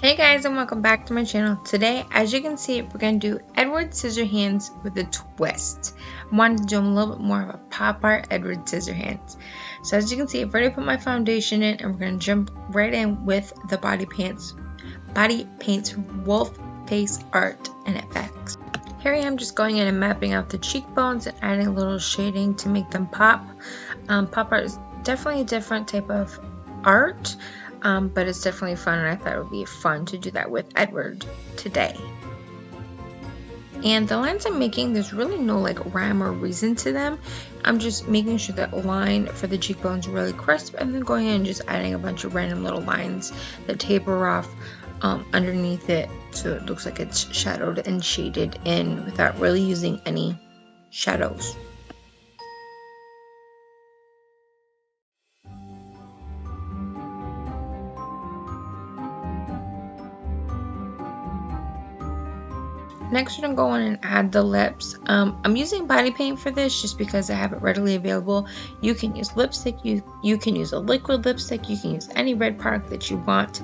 Hey guys, and welcome back to my channel. Today, as you can see, we're going to do Edward Scissorhands with a twist. I wanted to do a little bit more of a Pop Art Edward Scissorhands. So as you can see, I've already put my foundation in, and we're going to jump right in with the body paints from WolfeFace Art and Effects. Here I am just going in and mapping out the cheekbones and adding a little shading to make them pop. Pop art is definitely a different type of art. But it's definitely fun, and I thought it would be fun to do that with Edward today. And the lines I'm making, there's really no like rhyme or reason to them. I'm just making sure that line for the cheekbones is really crisp, and then going in and just adding a bunch of random little lines that taper off underneath it, so it looks like it's shadowed and shaded in without really using any shadows. Next, we're going to go in and add the lips. I'm using body paint for this just because I have it readily available. You can use lipstick, you can use a liquid lipstick, you can use any red product that you want.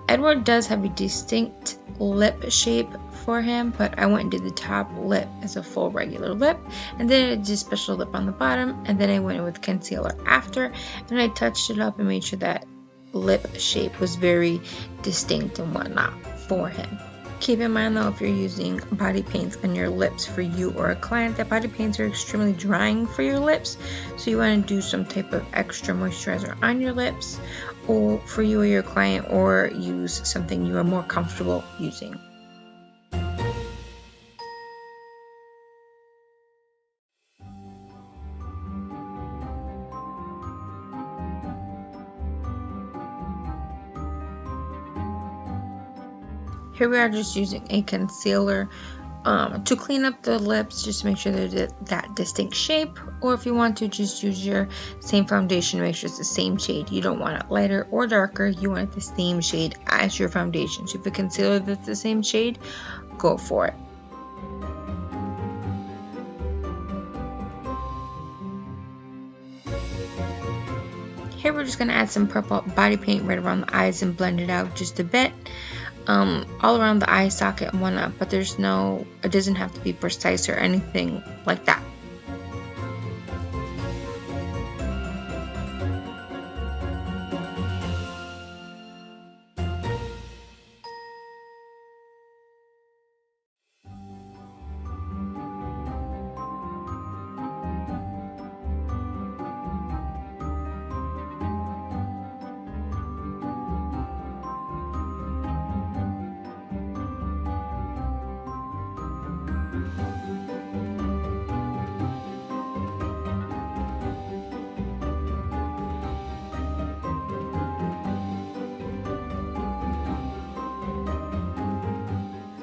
Edward does have a distinct lip shape for him, but I went and did the top lip as a full regular lip, and then I did a special lip on the bottom, and then I went in with concealer after, and I touched it up and made sure that lip shape was very distinct and whatnot for him. Keep in mind though, if you're using body paints on your lips for you or a client, that body paints are extremely drying for your lips, so you want to do some type of extra moisturizer on your lips or for you or your client, or use something you are more comfortable using. Here we are just using a concealer to clean up the lips, just to make sure they're that distinct shape, or if you want to just use your same foundation, make sure it's the same shade. You don't want it lighter or darker, you want it the same shade as your foundation. So if a concealer that's the same shade, go for it. Here we're just going to add some purple body paint right around the eyes and blend it out just a bit. All around the eye socket and whatnot, but it doesn't have to be precise or anything like that.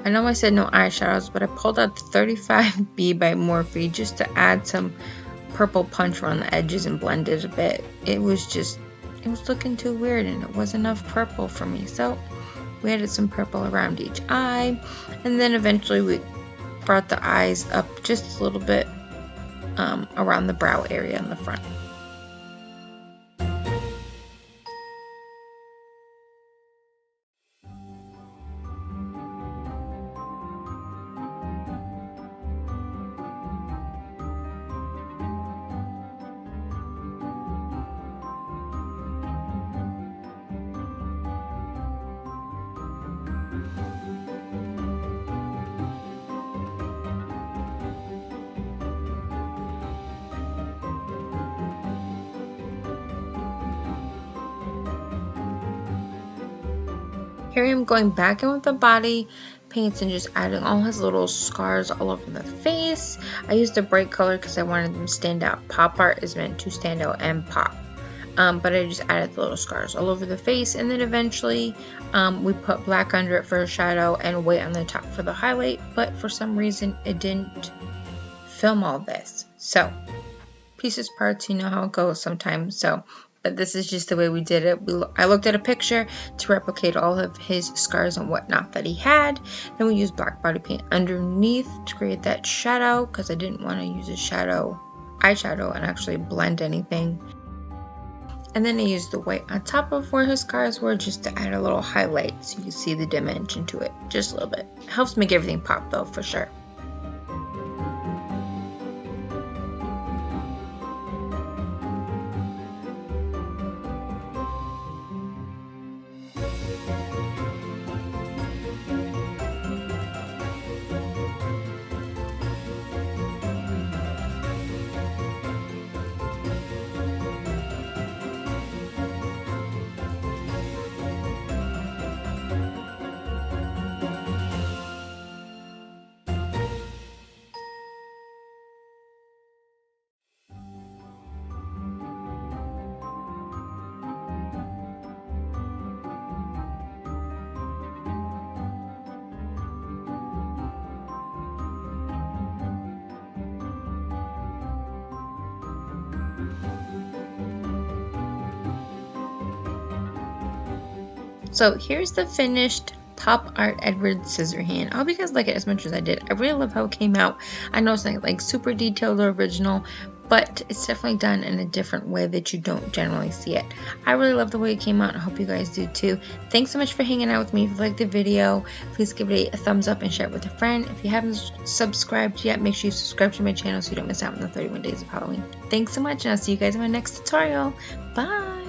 I know I said no eyeshadows, but I pulled out the 35B by Morphe just to add some purple punch around the edges and blend it a bit. It was looking too weird, and it wasn't enough purple for me. So we added some purple around each eye, and then eventually we brought the eyes up just a little bit around the brow area in the front. Here I am going back in with the body paints and just adding all his little scars all over the face. I used a bright color because I wanted them to stand out. Pop art is meant to stand out and pop. But I just added the little scars all over the face, and then eventually we put black under it for a shadow and white on the top for the highlight, but for some reason it didn't film all this. So pieces, parts, you know how it goes sometimes. But this is just the way we did it. I looked at a picture to replicate all of his scars and whatnot that he had. Then we used black body paint underneath to create that shadow, because I didn't want to use a eyeshadow and actually blend anything. And then I used the white on top of where his scars were just to add a little highlight so you can see the dimension to it, just a little bit. It helps make everything pop though, for sure. So here's the finished Pop Art Edward ScissorHand. I hope you guys like it as much as I did. I really love how it came out. I know it's not like super detailed or original, but it's definitely done in a different way that you don't generally see it. I really love the way it came out, and I hope you guys do too. Thanks so much for hanging out with me. If you liked the video, please give it a thumbs up and share it with a friend. If you haven't subscribed yet, make sure you subscribe to my channel so you don't miss out on the 31 days of Halloween. Thanks so much, and I'll see you guys in my next tutorial. Bye!